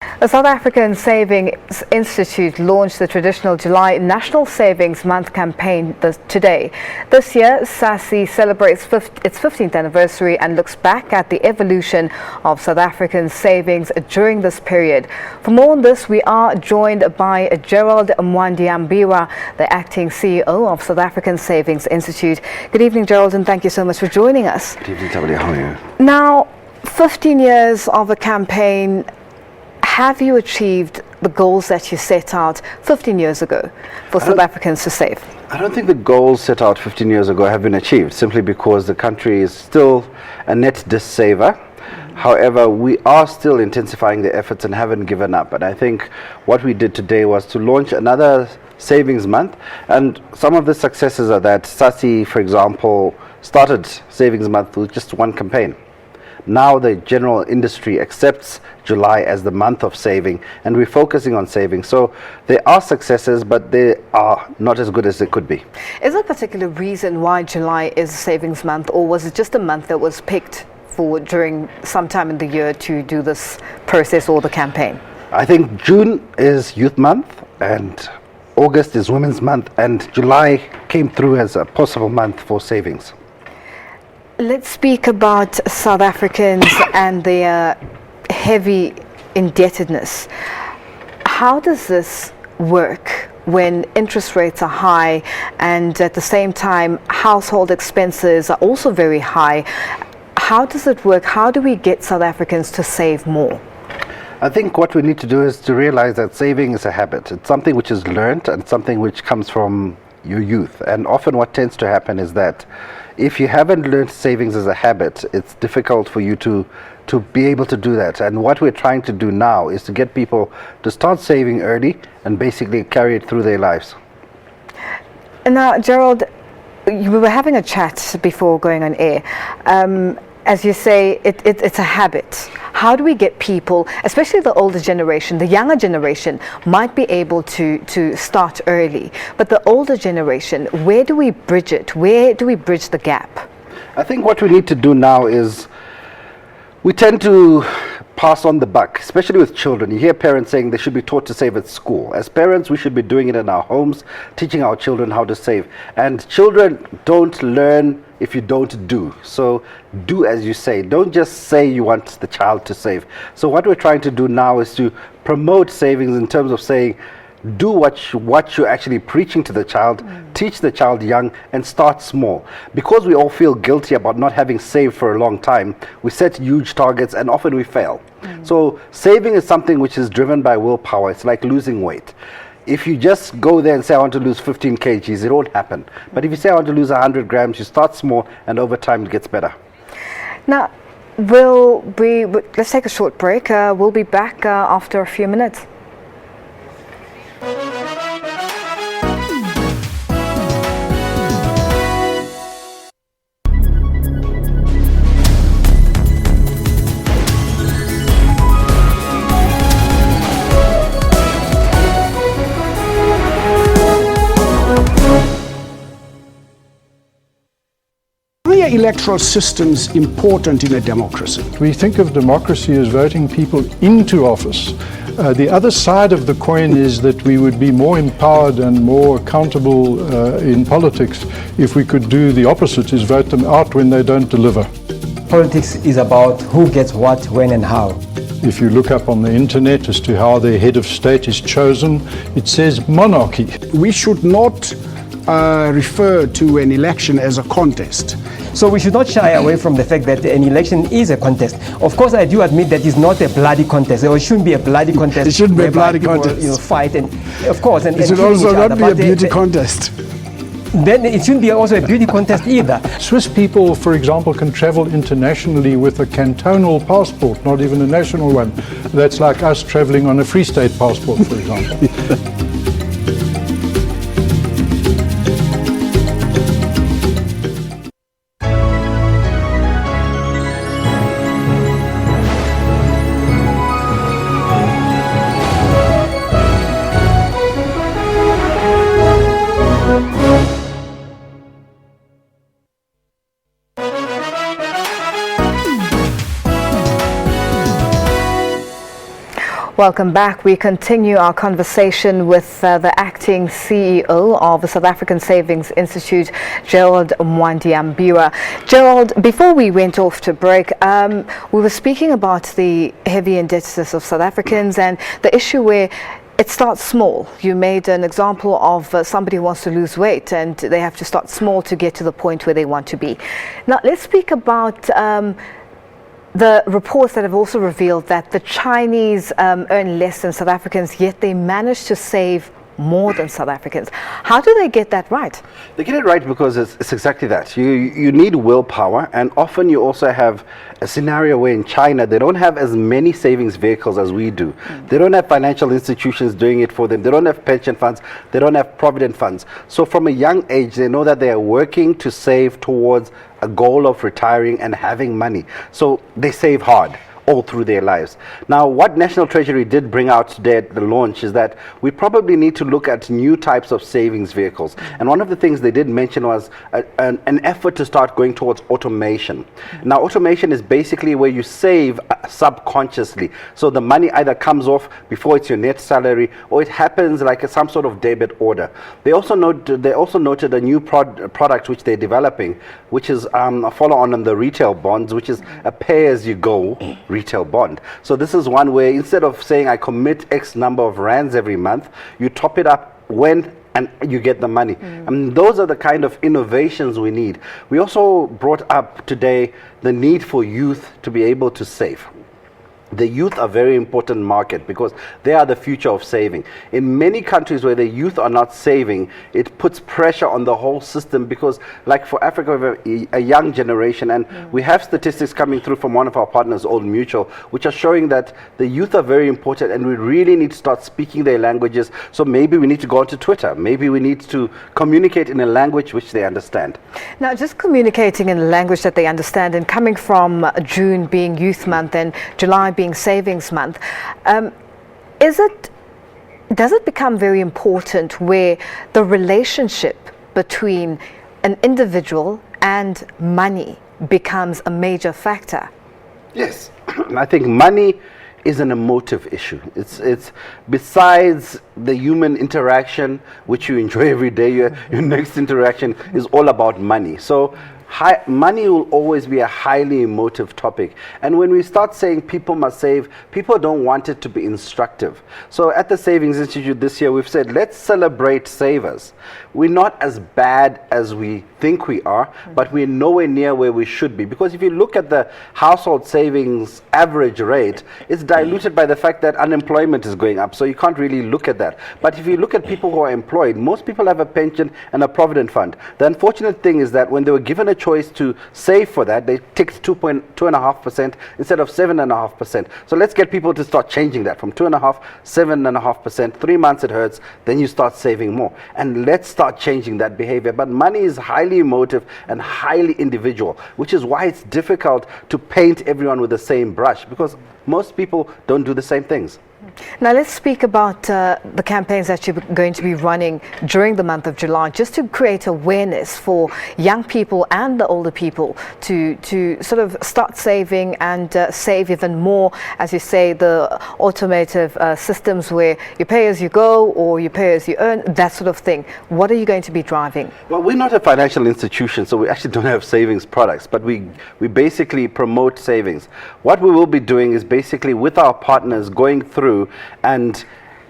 The South African Savings Institute launched the traditional July National Savings Month campaign today. This year, SASI celebrates its 15th anniversary and looks back at the evolution of South African savings during this period. For more on this, we are joined by Gerald Mwandiambira, the acting CEO of South African Savings Institute. Good evening, Gerald, and thank you so much for joining us. Good evening, Tabitha. How are you? Now, 15 years of a campaign. Have you achieved the goals that you set out 15 years ago for South Africans to save? I don't think the goals set out 15 years ago have been achieved, simply because the country is still a net dis-saver. However, we are still intensifying the efforts and haven't given up. And I think what we did today was to launch another savings month. And some of the successes are that SASI, for example, started savings month with just one campaign. Now the general industry accepts July as the month of saving, and we're focusing on saving. So there are successes, but they are not as good as they could be. Is there a particular reason why July is a savings month, or was it just a month that was picked for during some time in the year to do this process or the campaign? I think June is Youth Month, and August is Women's Month, and July came through as a possible month for savings. Let's speak about South Africans and their heavy indebtedness. How does this work when interest rates are high and at the same time household expenses are also very high? How does it work? How do we get South Africans to save more? I think what we need to do is to realize that saving is a habit. It's something which is learned and something which comes from your youth. And often what tends to happen is that if you haven't learned savings as a habit, it's difficult for you to be able to do that. And what we're trying to do now is to get people to start saving early and basically carry it through their lives. And now, Gerald, we were having a chat before going on air. As you say, it's a habit. How do we get people, especially the older generation, the younger generation, might be able to start early, but the older generation, where do we bridge it? Where do we bridge the gap? I think what we need to do now is we tend to pass on the buck, especially with children. You hear parents saying they should be taught to save at school. As parents, we should be doing it in our homes, teaching our children how to save. And children don't learn if you don't do. So do as you say. Don't just say you want the child to save. So what we're trying to do now is to promote savings in terms of saying, do what you're actually preaching to the child, teach the child young, and start small. Because we all feel guilty about not having saved for a long time, we set huge targets and often we fail. So saving is something which is driven by willpower. It's like losing weight. If you just go there and say, I want to lose 15 kgs, it won't happen. But if you say, I want to lose 100 grams, you start small, and over time it gets better. Now, let's take a short break. We'll be back after a few minutes. Why are electoral systems important in a democracy? We think of democracy as voting people into office. The other side of the coin is that we would be more empowered and more accountable in politics if we could do the opposite, is vote them out when they don't deliver. Politics is about who gets what, when and how. If you look up on the internet as to how the head of state is chosen, it says monarchy. We should not refer to an election as a contest. So we should not shy away from the fact that an election is a contest. Of course, I do admit that it's not a bloody contest. It shouldn't be a bloody contest. It shouldn't be a bloody people, contest. Fight and, of course, and it should also not be a beauty contest. Then it shouldn't be also a beauty contest either. Swiss people, for example, can travel internationally with a cantonal passport, not even a national one. That's like us traveling on a Free State passport, for example. Welcome back. We continue our conversation with the acting CEO of the South African Savings Institute, Gerald Mwandiambira. Gerald, before we went off to break, we were speaking about the heavy indebtedness of South Africans and the issue where it starts small. You made an example of somebody who wants to lose weight and they have to start small to get to the point where they want to be. Now, let's speak about the reports that have also revealed that the Chinese earn less than South Africans, yet they manage to save more than South Africans. How do they get that right? They get it right because it's exactly that. You need willpower, and often you also have a scenario where in China they don't have as many savings vehicles as we do. They don't have financial institutions doing it for them. They don't have pension funds. They don't have provident funds. So from a young age, they know that they are working to save towards a goal of retiring and having money. So they save hard all through their lives. Now, what National Treasury did bring out today at the launch is that we probably need to look at new types of savings vehicles. And one of the things they did mention was an effort to start going towards automation. Now, automation is basically where you save subconsciously. So the money either comes off before it's your net salary, or it happens like some sort of debit order. They also noted a new product which they're developing, which is a follow-on on the retail bonds, which is a pay-as-you-go retail bond. So this is one way, instead of saying I commit X number of rands every month, you top it up when and you get the money. And those are the kind of innovations we need. We also brought up today the need for youth to be able to save. The youth are a very important market because they are the future of saving. In many countries where the youth are not saving, it puts pressure on the whole system because, like for Africa, we have a young generation, and we have statistics coming through from one of our partners, Old Mutual, which are showing that the youth are very important and we really need to start speaking their languages. So maybe we need to go onto Twitter. Maybe we need to communicate in a language which they understand. Now, just communicating in a language that they understand, and coming from June being Youth Month and July being Savings Month, does it become very important where the relationship between an individual and money becomes a major factor? Yes, I think money is an emotive issue. It's besides the human interaction which you enjoy every day, your next interaction is all about money. So money will always be a highly emotive topic. And when we start saying people must save, people don't want it to be instructive. So at the Savings Institute this year, we've said, let's celebrate savers. We're not as bad as we think we are, but we're nowhere near where we should be. Because if you look at the household savings average rate, it's diluted by the fact that unemployment is going up. So you can't really look at that. But if you look at people who are employed, most people have a pension and a provident fund. The unfortunate thing is that when they were given a choice to save for that, they ticked 2.5% instead of 7.5%. So let's get people to start changing that from 2.5%, 7.5%. 3 months it hurts, then you start saving more. And let's start changing that behavior. But money is highly emotive and highly individual, which is why it's difficult to paint everyone with the same brush, because most people don't do the same things. Now let's speak about the campaigns that you're going to be running during the month of July, just to create awareness for young people and the older people to sort of start saving and save even more. As you say, the automotive systems where you pay as you go or you pay as you earn, that sort of thing. What are you going to be driving? Well, we're not a financial institution, so we actually don't have savings products, but we basically promote savings. What we will be doing is basically with our partners going through and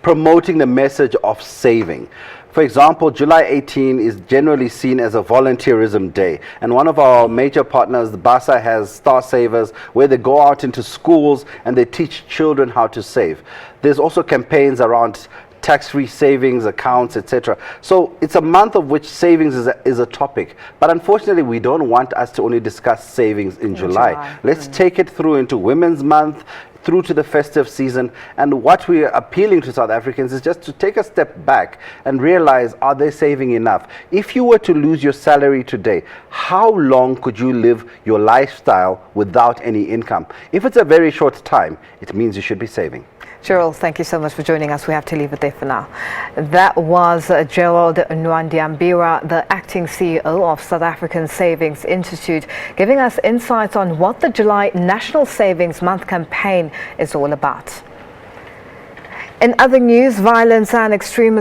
promoting the message of saving. For example, July 18 is generally seen as a volunteerism day, and one of our major partners, the BASA, has Star Savers, where they go out into schools and they teach children how to save. There's also campaigns around tax-free savings accounts, etc. So it's a month of which savings is a topic. But unfortunately, we don't want us to only discuss savings in July. Let's take it through into Women's Month, through to the festive season. And what we are appealing to South Africans is just to take a step back and realize, are they saving enough? If you were to lose your salary today, how long could you live your lifestyle without any income? If it's a very short time, it means you should be saving. Gerald, thank you so much for joining us. We have to leave it there for now. That was Gerald Mwandiambira, the acting CEO of South African Savings Institute, giving us insights on what the July National Savings Month campaign is all about. In other news, violence and extremism